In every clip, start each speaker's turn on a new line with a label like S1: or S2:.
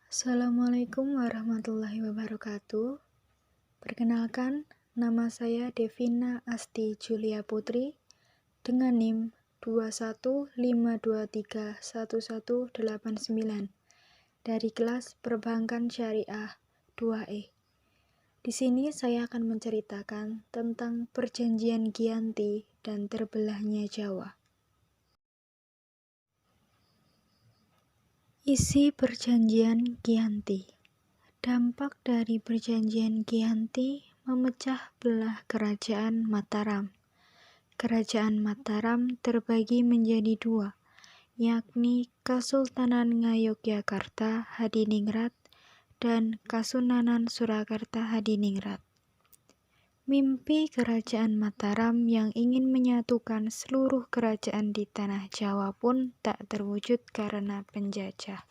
S1: Assalamualaikum warahmatullahi wabarakatuh. Perkenalkan, nama saya Devina Asti Julia Putri dengan NIM 215231189 dari kelas Perbankan Syariah 2E. Di sini saya akan menceritakan tentang Perjanjian Giyanti dan terbelahnya Jawa. Isi Perjanjian Giyanti. Dampak dari Perjanjian Giyanti memecah belah Kerajaan Mataram. Kerajaan Mataram terbagi menjadi dua, yakni Kasultanan Ngayogyakarta Hadiningrat dan Kasunanan Surakarta Hadiningrat. Mimpi Kerajaan Mataram yang ingin menyatukan seluruh kerajaan di tanah Jawa pun tak terwujud karena penjajah.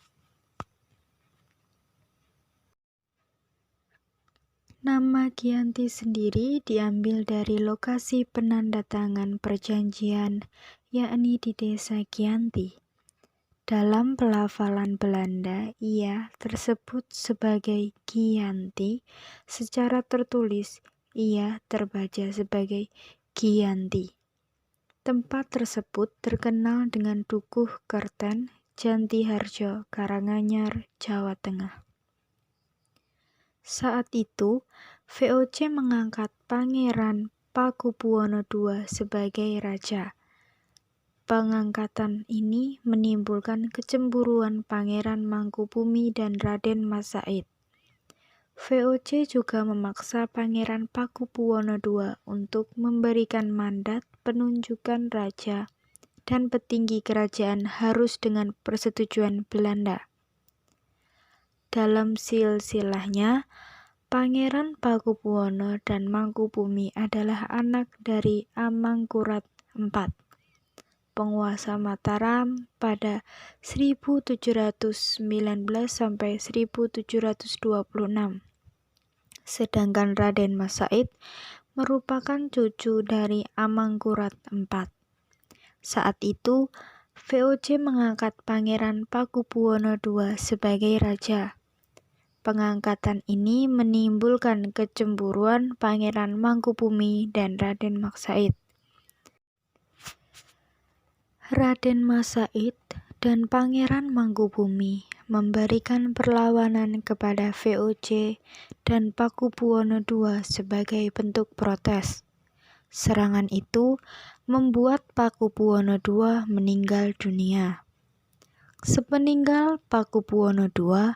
S1: Nama Giyanti sendiri diambil dari lokasi penandatangan perjanjian, yakni di Desa Giyanti. Dalam pelafalan Belanda, ia tersebut sebagai Giyanti. Secara tertulis, ia terbaca sebagai Giyanti. Tempat tersebut terkenal dengan Dukuh Kerten, Jantiharjo, Karanganyar, Jawa Tengah. Saat itu, VOC mengangkat Pangeran Pakubuwono II sebagai raja. Pengangkatan ini menimbulkan kecemburuan Pangeran Mangkubumi dan Raden Mas Said. VOC juga memaksa Pangeran Pakubuwono II untuk memberikan mandat penunjukan raja dan petinggi kerajaan harus dengan persetujuan Belanda. Dalam silsilahnya, Pangeran Pakubuwono dan Mangkubumi adalah anak dari Amangkurat IV, penguasa Mataram pada 1719 sampai 1726. Sedangkan Raden Mas Said merupakan cucu dari Amangkurat IV. Saat itu, VOC mengangkat Pangeran Pakubuwono II sebagai raja. Pengangkatan ini menimbulkan kecemburuan Pangeran Mangkubumi dan Raden Mas Said. Raden Mas Said dan Pangeran Mangkubumi memberikan perlawanan kepada VOC dan Pakubuwono II sebagai bentuk protes. Serangan itu membuat Pakubuwono II meninggal dunia. Sepeninggal Pakubuwono II,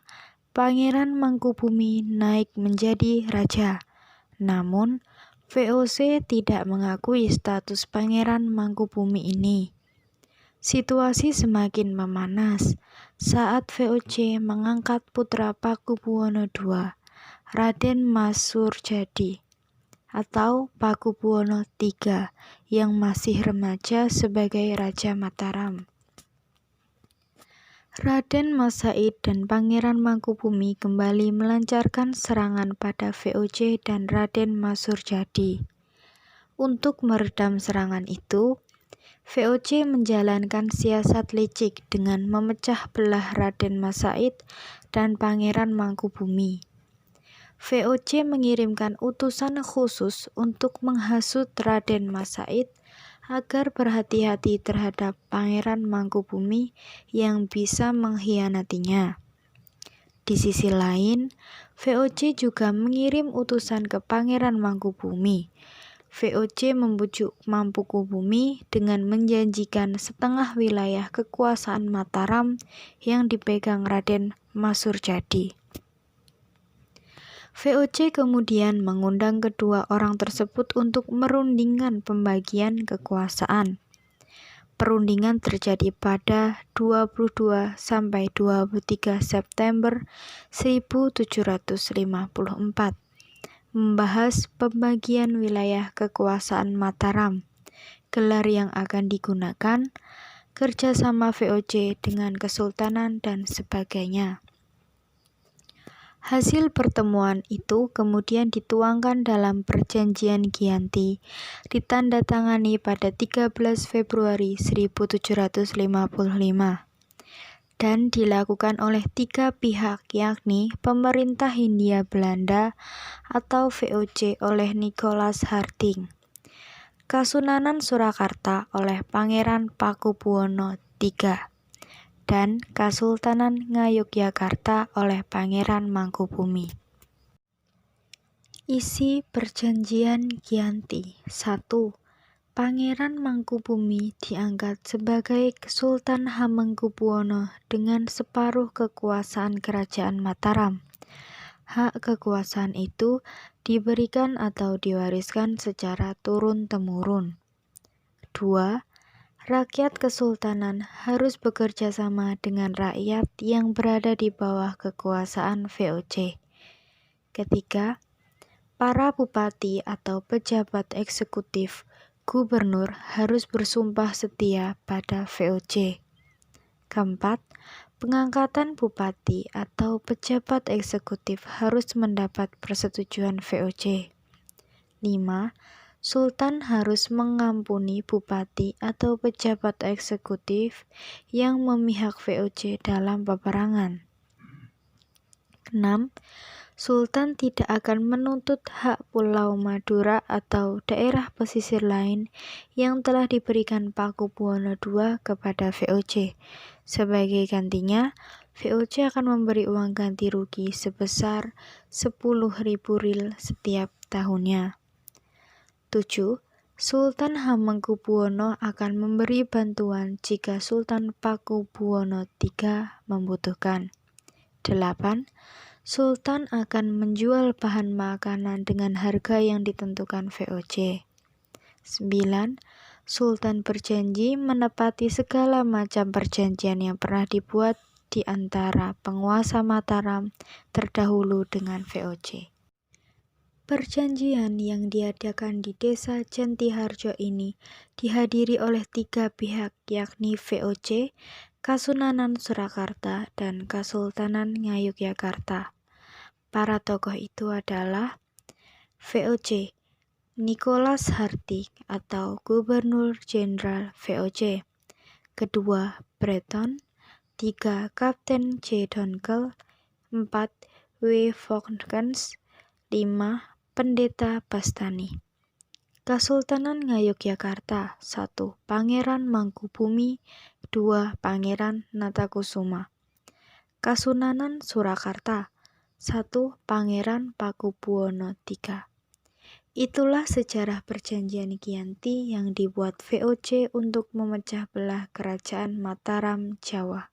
S1: Pangeran Mangkubumi naik menjadi raja. Namun, VOC tidak mengakui status Pangeran Mangkubumi ini. Situasi semakin memanas saat VOC mengangkat putra Pakubuwono II, Raden Mas Surjadi atau Pakubuwono III yang masih remaja sebagai Raja Mataram. Raden Mas Said dan Pangeran Mangkubumi kembali melancarkan serangan pada VOC dan Raden Mas Surjadi. Untuk meredam serangan itu, VOC menjalankan siasat licik dengan memecah belah Raden Mas Said dan Pangeran Mangkubumi. VOC mengirimkan utusan khusus untuk menghasut Raden Mas Said agar berhati-hati terhadap Pangeran Mangkubumi yang bisa mengkhianatinya. Di sisi lain, VOC juga mengirim utusan ke Pangeran Mangkubumi. VOC membujuk Mangkubumi dengan menjanjikan setengah wilayah kekuasaan Mataram yang dipegang Raden Mas Surjadi. VOC kemudian mengundang kedua orang tersebut untuk merundingkan pembagian kekuasaan. Perundingan terjadi pada 22 sampai 23 September 1754. Membahas pembagian wilayah kekuasaan Mataram, gelar yang akan digunakan, kerjasama VOC dengan kesultanan, dan sebagainya. Hasil pertemuan itu kemudian dituangkan dalam Perjanjian Giyanti, ditandatangani pada 13 Februari 1755. dan dilakukan oleh 3 pihak, yakni pemerintah Hindia Belanda atau VOC oleh Nicholas Harding, Kasunanan Surakarta oleh Pangeran Pakubuwono III, dan Kasultanan Ngayogyakarta oleh Pangeran Mangkubumi. Isi Perjanjian Giyanti. 1. Pangeran Mangkubumi diangkat sebagai Sultan Hamengkubuwono dengan separuh kekuasaan Kerajaan Mataram. Hak kekuasaan itu diberikan atau diwariskan secara turun-temurun. 2. Rakyat kesultanan harus bekerja sama dengan rakyat yang berada di bawah kekuasaan VOC. Ketiga, para bupati atau pejabat eksekutif gubernur harus bersumpah setia pada VOC. Keempat, pengangkatan bupati atau pejabat eksekutif harus mendapat persetujuan VOC. 5. Sultan harus mengampuni bupati atau pejabat eksekutif yang memihak VOC dalam peperangan. 6. Sultan tidak akan menuntut hak Pulau Madura atau daerah pesisir lain yang telah diberikan Pakubuwono II kepada VOC. Sebagai gantinya, VOC akan memberi uang ganti rugi sebesar 10.000 ril setiap tahunnya. 7. Sultan Hamengkubuwono akan memberi bantuan jika Sultan Pakubuwono III membutuhkan. 8. Sultan akan menjual bahan makanan dengan harga yang ditentukan VOC. 9. Sultan berjanji menepati segala macam perjanjian yang pernah dibuat di antara penguasa Mataram terdahulu dengan VOC. Perjanjian yang diadakan di Desa Jentiharjo ini dihadiri oleh 3 pihak, yakni VOC, Kasunanan Surakarta, dan Kasultanan Ngayogyakarta. Para tokoh itu adalah VOC, Nicholas Harding atau Gubernur Jenderal VOC. Kedua, Breton. 3. Kapten J. Donkel. 4. W. Vonkens. 5. Pendeta Bastani. Kasultanan Ngayogyakarta. 1. Pangeran Mangkubumi. 2. Pangeran Natakusuma. Kasunanan Surakarta. 1. Pangeran Pakubuwono III. Itulah sejarah Perjanjian Giyanti yang dibuat VOC untuk memecah belah Kerajaan Mataram, Jawa.